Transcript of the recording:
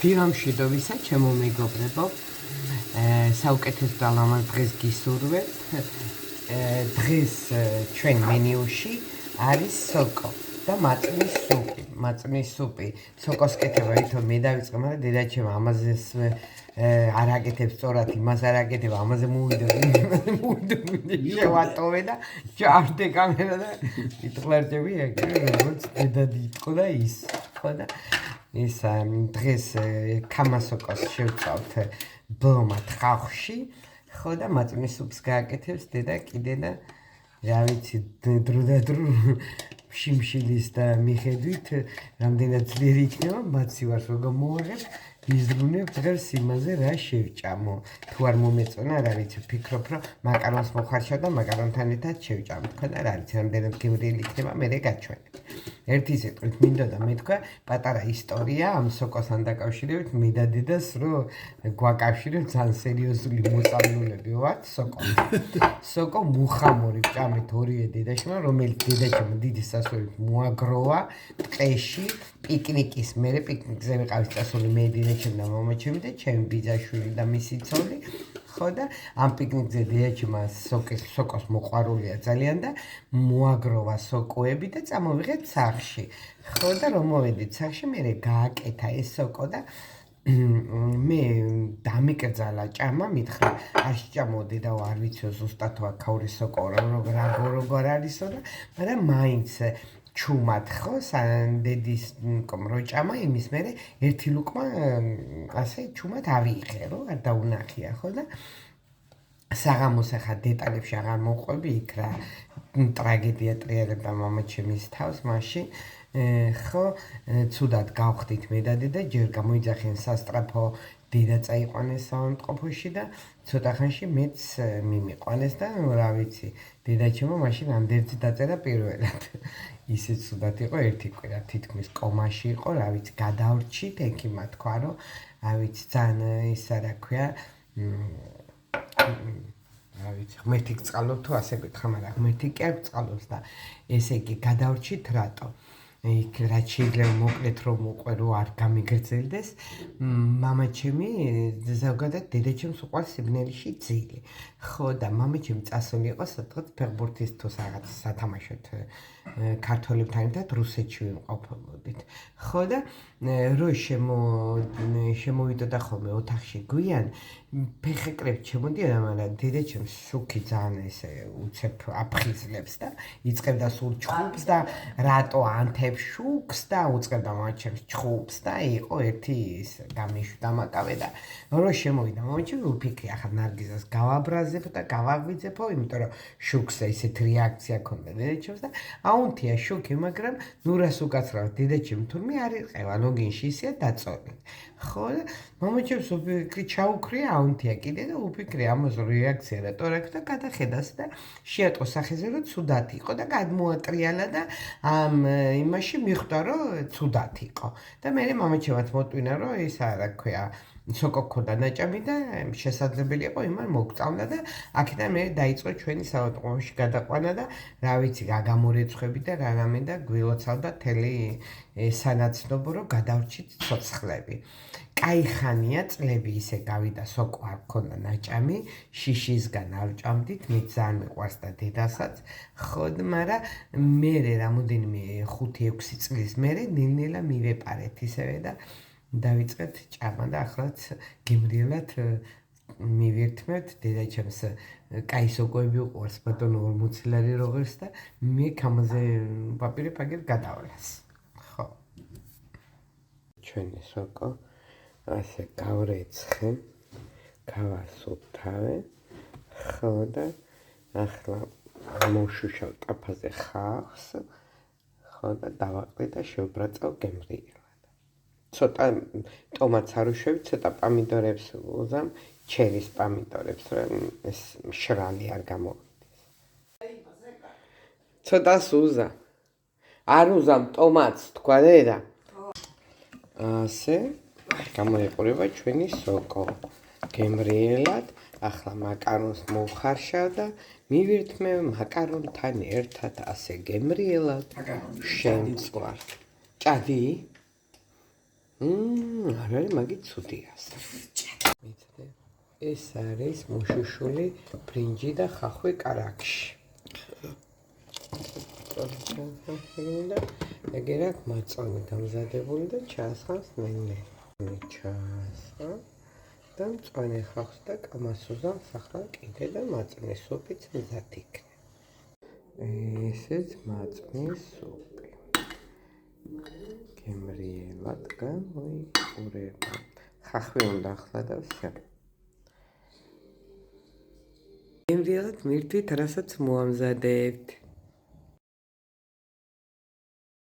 დილამშვიდობისა, ჩემო მეგობრებო, საუკეთესო და ლამაზ დღეს გისურვებთ. დღეს ჩვენ მენიუში არის სოკო და მაწვნის სუპი. სოკოს კეთება ვითომ მე დავიწყე, მაგრამ დედაჩემ ამაზე არ აკეთებს სწორად, იმას არ აკეთებ, ამაზე მოვიდა შევატოვე და ჭარდე კამერა და იტყლარჭები ეგრე როგორც დედად იტყო და ის ხო და ის დღეს კამასოკოს შევწავთ ბლომად ხალხში ხო და მაწვნის სუპს გააკეთებს დედა კიდე და რა ვიცი დრო და დრო შიმშილის და მიხედვით რამდენად ძლიერი იქნება მაცივარს როგორ მოაღებ იზრუნებ დღეს იმაზე რა შევჭამო თუ არ მომეწონა რა ვიცი ვფიქრობ რომ მაკარონს მოხარშავ და მაკარონთან ერთად შევჭამ თქვა და რა ვიცი რამდენად გემრიელი იქნება მე გავჩვენებ ერთი სიტყვით მინდოდა მეთქვა პატარა ისტორია ამ სოკოსთან დაკავშირებით მე და დედას რომ გვაკავშირებ ძალიან სერიოზული მოწამლულები ვართ სოკო მუხამორი ვჭამეთ ორივე დედაშმა რომელიც დედაჩემ დიდი სასურვით მოაგროვა ტყეში პიკნიკის მერე პიკნიკზე ვიყავით წასული მე დედაჩემ და მამაჩემი და ჩემი ბიძაშვილი და მისი ცოლი ხო და ამ პიკნიკზე დედაჩემ სოკოს მოყვარულია ძალიან და მოაგროვა სოკოები და წამოვიღეთ სახლში ხო და რომ მოვედით სახლში მე გააკეთა ეს სოკო და მე დამიკრძალა ჭამა მითხრა არ შეჭამოდი და არ ვიციო ზუსტად აქაური სოკო როგორ არისო და მაგრამ მაინც ჩუმად ხო დედის რო ჭამა იმის მერე ერთი ლუკმა ასე ჩუმად ავიღე რომ არ დაუნახია ხო და საღამოს ახლა დეტალებში აღარ მოყვები იქ რა ტრაგედია ტრიალებდა მამაჩემის თავს მაშინ ხო ცუდად გავხდით მე და დედა ჯერ გამოიძახიან სასტრაფო დედა წაიყვანეს საავადმყოფოში და ცოტა ხანში მეც მიმიყვანეს და რა ვიცი დედაჩემო მაშინ ამდენიც დაწერა პირველად ისე ცუდად იყო ერთი კვირა თითქმის კომაში იყო რა ვიცი გადავრჩით ეკიმა თქვა რომ რა ვიცი ძალიან ისა რა ქვია რა ვიცი ღმერთი გწყალობს თუ ასე გითხრა მაგრამ ღმერთი კი არ გწყალობს და ესე იგი გადავრჩით რატო იქ რაც შეიძლება მოკლედ რომ მოყვე რომ არ გამიგრძელდეს მამაჩემი ზოგადად დედაჩემს უყვარს სიბნელეში ძილი ხო და მამაჩემი წასული იყო სადღაც ფეხბურთის თუ რაღაც სათამაშოდ ქართველებთან ერთად რუსეთში ვიმყოფებოდით ხო და რო შემოვიდოდა ხოლმე ოთახში გვიან ფეხეკრებს ჩემოდიოდა მაგრამ დედაჩემს შუქი ძალიან ესე უცებ აფხიზლებს და იწყებდა სულ ჩხუბს და რატო ანთებს შუქს და უწყებდა მამაჩემს ჩხუბს და იყო ერთი ის გამაკავე და რო შემოვიდა მამაჩემი უფიქრი ახლა ნარგიზას გავაბრაზებ და გავაღვიძებო იმიტომ რომ შუქს ესეთ რეაქცია ქონდა დედაჩემს და აუნთია შუქი მაგრამ ნუ რას უკაცრავ დედაჩემ თურმე არ იყევა ლოგინში ისეა დაწოლილი ხო და მამაჩემს უფიქრი ჩაუქრია აუნთია კიდე და უფიქრი ამაზე რეაქცია რატო არ აქვს და გადახედას და შეატყო სახეზე რომ ცუდად იყო და გადმოატრიალა და ამ იმაში მიხვდა რომ ცუდად იყო და მე მამაჩემაც მოტვინა რომ ის რა ქვია სოკო ქონდა ნაჭამი და შესაძლებელი იყო იმან მოგწამდა და აქედან მე დაიწყო ჩვენი საავადმყოფოში გადაყვანა და რა ვიცი გამორეცხები და რამე და გვილოცავდა თელი სანაცნობო რომ გადავრჩით ცოცხლები კაი ხანია წლები ისე გავიდა სოკო არ ქონდა ნაჭამი შიშისგან არ ჭამდით მე ძალიან მიყვარს და დედასაც ხო მაგრამ მე რამოდენიმე 5-6 წლის მერე ნელ-ნელა მივეპარეთ ისევე და დავიწყეთ ჭამა და ახლაც გემრიელად მივირთმევთ დედაჩემს კაი სოკოები უყვარს ბატონო 40 ლარი როგერს და მე ამაზე პაპირე პაგერ გადავლას ხო ჩვენი სოკო ასე გავრეცხე გავასუფთავე ხო და ახლა მოშუშავ ტაფაზე ხახს ხო და დავაყრე და შევბრაწავ გემრიელად ცოტა ტომატს არ უშვები, ცოტა პამიდორებს უზამ, ჩერის პამიდორებს, რომ ეს მშრალი არ გამოვიდეს. ცოტას უზა. არ უზამ ტომატს, თქვა დედა. ასე გამოიყურება ჩვენი სოკო. გემრიელად, ახლა მაკარონს მოვხარშავ და მივირთმევ მაკარონთან ერთად ასე გემრიელად. შემწვარ. ჭადი? არ არის მაგით ცუდია. ეს არის მოშუშული ბრინჯი და ხახვი კარაქში. ეგერ აქ მაწვანე დამზადებული და ჩაასხამს ნენე. ჩაასხამ და მწვანე ხავს და კამასურს ახლა კიდე და მაწვნის სუპიც მზად იქნება. ესეც მაწვნის სუპი. გემრიელად გამოიყურება. ხახვი უნდა ახლა და ვსე. გემრიელად მირთვით, რასაც მოამზადებთ.